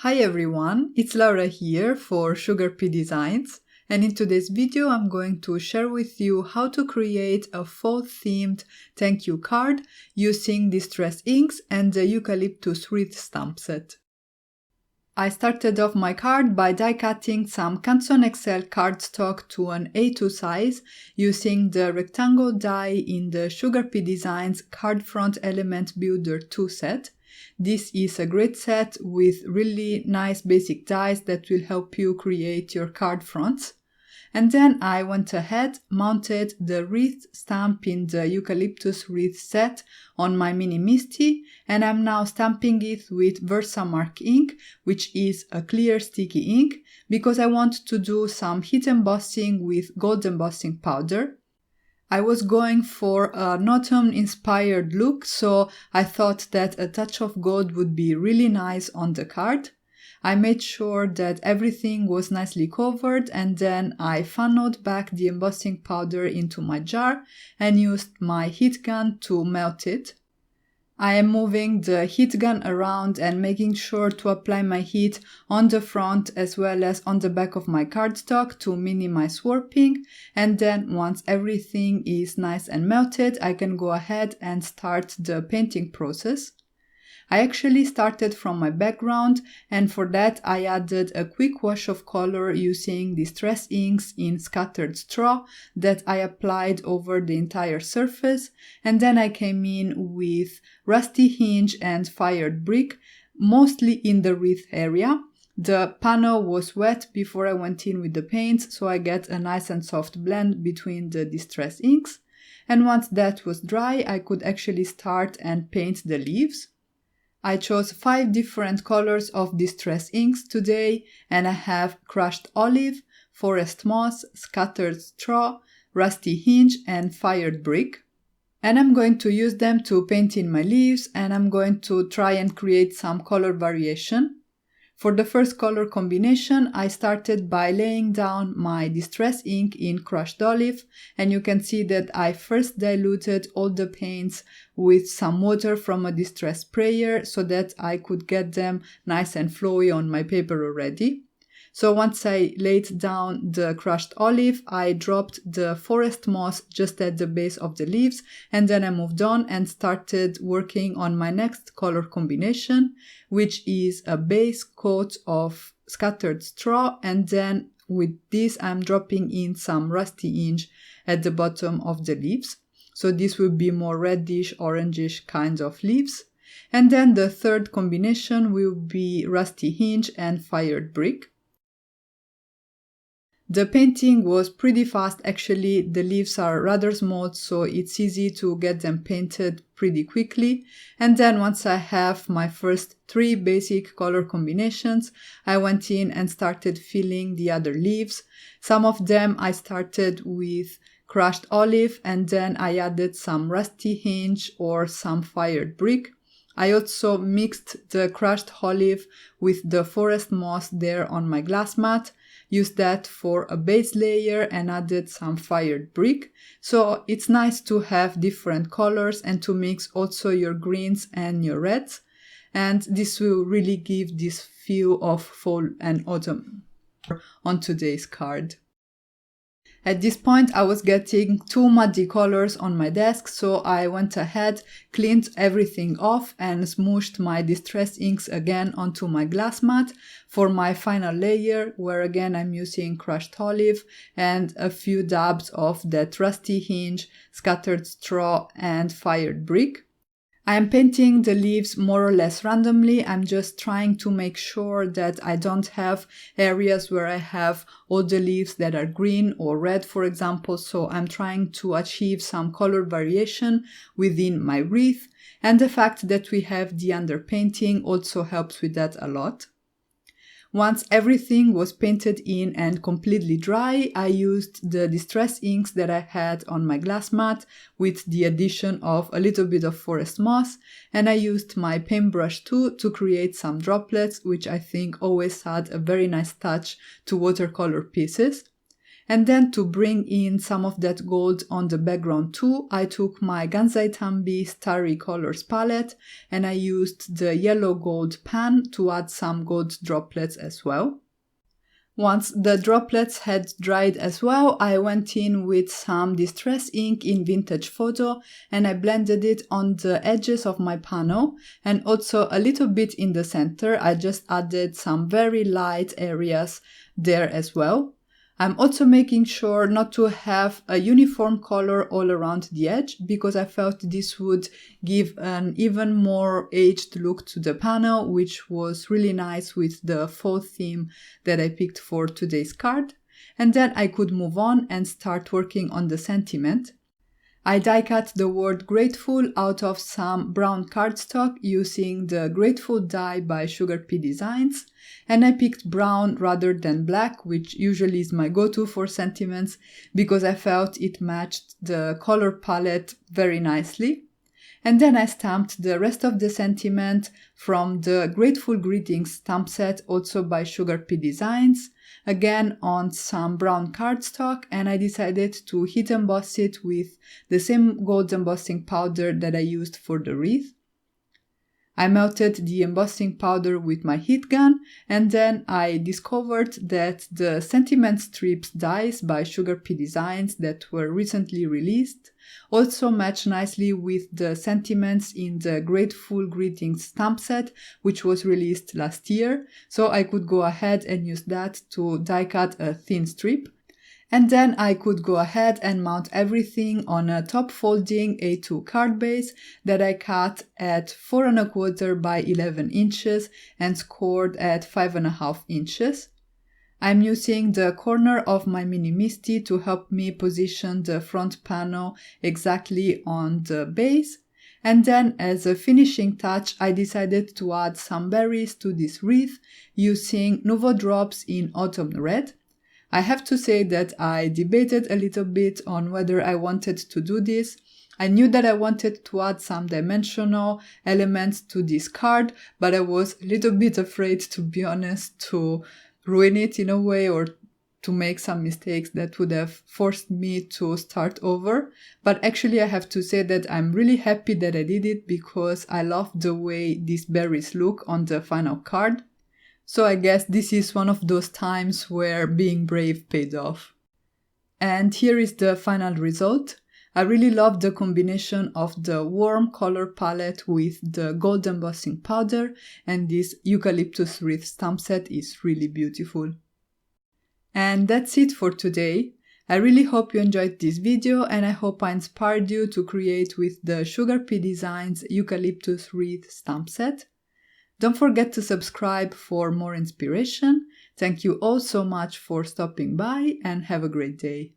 Hi everyone, it's Laura here for SugarPea Designs, and in today's video I'm going to share with you how to create a fall-themed thank you card using distress inks and the Eucalyptus Wreath stamp set. I started off my card by die cutting some Canson XL cardstock to an A2 size using the rectangle die in the SugarPea Designs Card Front Element Builder 2 set. This is a great set with really nice basic dies that will help you create your card fronts. And then I went ahead, mounted the wreath stamp in the Eucalyptus Wreath set on my Mini Misty, and I'm now stamping it with Versamark ink, which is a clear sticky ink, because I want to do some heat embossing with gold embossing powder. I was going for an autumn-inspired look, so I thought that a touch of gold would be really nice on the card. I made sure that everything was nicely covered, and then I funneled back the embossing powder into my jar and used my heat gun to melt it. I am moving the heat gun around and making sure to apply my heat on the front as well as on the back of my cardstock to minimize warping, and then once everything is nice and melted, I can go ahead and start the painting process. I actually started from my background, and for that I added a quick wash of color using distress inks in Scattered Straw that I applied over the entire surface, and then I came in with Rusty Hinge and Fired Brick, mostly in the wreath area. The panel was wet before I went in with the paints, so I get a nice and soft blend between the distress inks. And once that was dry, I could actually start and paint the leaves. I chose 5 different colors of distress inks today, and I have Crushed Olive, Forest Moss, Scattered Straw, Rusty Hinge and Fired Brick. And I'm going to use them to paint in my leaves, and I'm going to try and create some color variation. For the first color combination, I started by laying down my distress ink in Crushed Olive, and you can see that I first diluted all the paints with some water from a distress sprayer so that I could get them nice and flowy on my paper already. So once I laid down the Crushed Olive, I dropped the Forest Moss just at the base of the leaves, and then I moved on and started working on my next color combination, which is a base coat of Scattered Straw, and then with this I'm dropping in some Rusty Hinge at the bottom of the leaves. So this will be more reddish, orangish kinds of leaves. And then the third combination will be Rusty Hinge and Fired Brick. The painting was pretty fast actually. The leaves are rather small, so it's easy to get them painted pretty quickly. And then once I have my first 3 basic color combinations, I went in and started filling the other leaves. Some of them I started with Crushed Olive, and then I added some Rusty Hinge or some Fired Brick. I also mixed the Crushed Olive with the Forest Moss there on my glass mat, used that for a base layer and added some Fired Brick. So it's nice to have different colors and to mix also your greens and your reds. And this will really give this feel of fall and autumn on today's card. At this point I was getting too muddy colors on my desk, so I went ahead, cleaned everything off and smooshed my distress inks again onto my glass mat for my final layer, where again I'm using Crushed Olive and a few dabs of that Rusty Hinge, Scattered Straw and Fired Brick. I am painting the leaves more or less randomly. I'm just trying to make sure that I don't have areas where I have all the leaves that are green or red, for example. So I'm trying to achieve some color variation within my wreath. And the fact that we have the underpainting also helps with that a lot. Once everything was painted in and completely dry, I used the distress inks that I had on my glass mat with the addition of a little bit of Forest Moss, and I used my paintbrush too to create some droplets, which I think always add a very nice touch to watercolor pieces. And then to bring in some of that gold on the background too, I took my Gansai Tambi Starry Colors palette and I used the yellow gold pan to add some gold droplets as well. Once the droplets had dried as well, I went in with some distress ink in Vintage Photo and I blended it on the edges of my panel and also a little bit in the center. I just added some very light areas there as well. I'm also making sure not to have a uniform color all around the edge because I felt this would give an even more aged look to the panel, which was really nice with the fall theme that I picked for today's card. And then I could move on and start working on the sentiment. I die cut the word grateful out of some brown cardstock using the Grateful die by SugarPea Designs, and I picked brown rather than black, which usually is my go-to for sentiments because I felt it matched the color palette very nicely. And then I stamped the rest of the sentiment from the Grateful Greetings stamp set, also by SugarPea Designs, again on some brown cardstock, and I decided to heat emboss it with the same gold embossing powder that I used for the wreath. I melted the embossing powder with my heat gun, and then I discovered that the Sentiment Strips dies by SugarPea Designs that were recently released also match nicely with the sentiments in the Grateful Greetings stamp set, which was released last year, so I could go ahead and use that to die cut a thin strip. And then I could go ahead and mount everything on a top folding A2 card base that I cut at 4 1/4 by 11 inches and scored at 5.5 inches. I'm using the corner of my Mini Misty to help me position the front panel exactly on the base. And then as a finishing touch, I decided to add some berries to this wreath using Nouveau Drops in Autumn Red. I have to say that I debated a little bit on whether I wanted to do this. I knew that I wanted to add some dimensional elements to this card, but I was a little bit afraid, to be honest, to ruin it in a way or to make some mistakes that would have forced me to start over. But actually I have to say that I'm really happy that I did it because I love the way these berries look on the final card. So I guess this is one of those times where being brave paid off. And here is the final result. I really love the combination of the warm color palette with the gold embossing powder, and this Eucalyptus Wreath stamp set is really beautiful. And that's it for today. I really hope you enjoyed this video and I hope I inspired you to create with the SugarPea Designs Eucalyptus Wreath stamp set. Don't forget to subscribe for more inspiration. Thank you all so much for stopping by and have a great day.